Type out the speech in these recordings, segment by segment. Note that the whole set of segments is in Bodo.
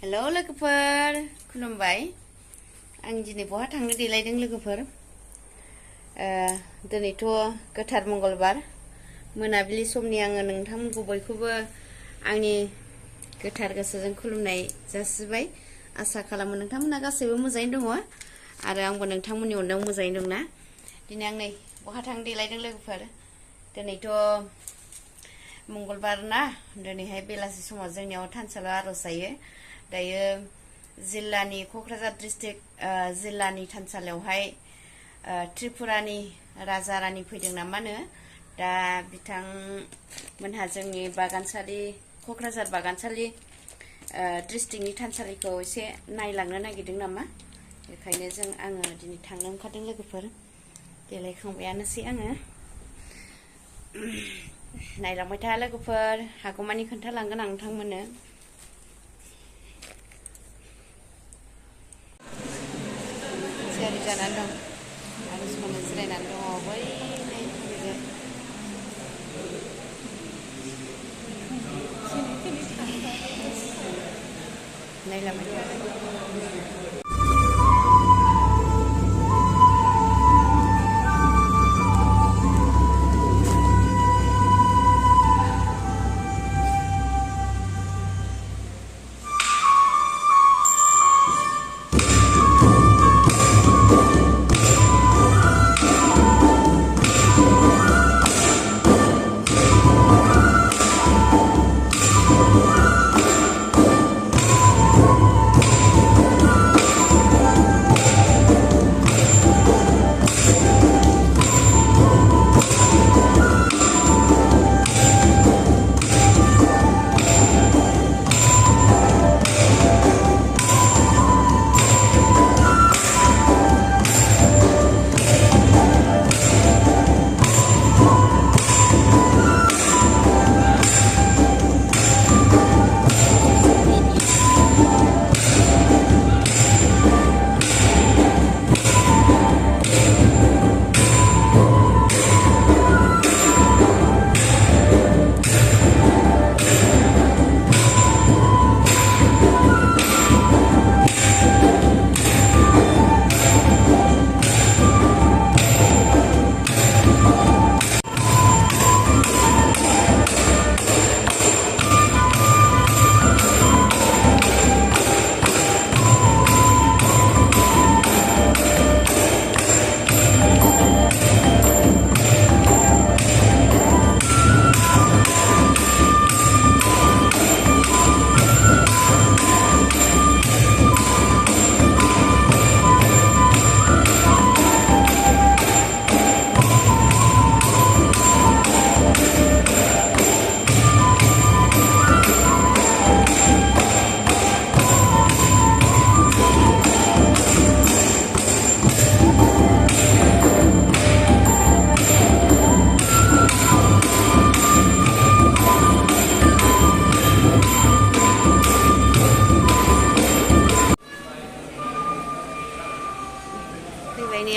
हेलो लोगोफोर खुलुमबाय आं दिनै बहा थांनो देलायदों लोगोफोर दिनैथ' गोथार मंगलबार मोनाबिलि समनि आङो नोंथांमोनखौ बयखौबो आंनि गोथार गोसोजों खुलुमनाय जासिबाय आसा खालामो नोंथांमोना गासैबो मोजाङैनो दङ आरो आंबो नोंथांमोननि अननायाव मोजाङैनो दंना दिनै आं नै बहा थांनो देलायदों लोगोफोर दिनैथ' मंगलबार ना दिनैहाय बेलासि समाव जोंनियाव थानसालियाव आर'ज जायो दायो जिल्लानि क'क्राझार डिस्ट्रिक्ट जिल्लानि थानसालियावहाय त्रिपुरानि राजा रानि फैदों नामानो दा बिथांमोनहा जोंनि बागानसालि क'क्राझार बागानसालि डिस्ट्रिक्टनि थानसालिखौ एसे नायलांनो नागिरदों नामा बेखायनो आङो दिनै थांनो ओंखारदों लोगोफोर देलायखांबायानोसै आङो नायलांबाय था लोगोफोर हागौमानि खोन्थालांगोन आं नोंथांमोननो थियारि जानानै दं आरो समाव जिरायनानै दङ बै नायलांबाय था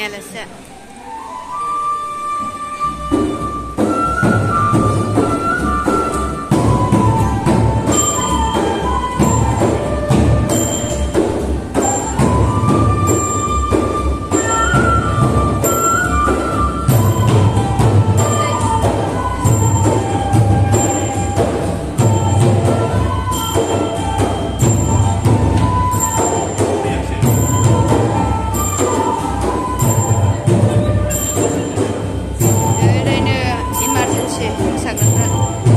Alasnya emergency, sangat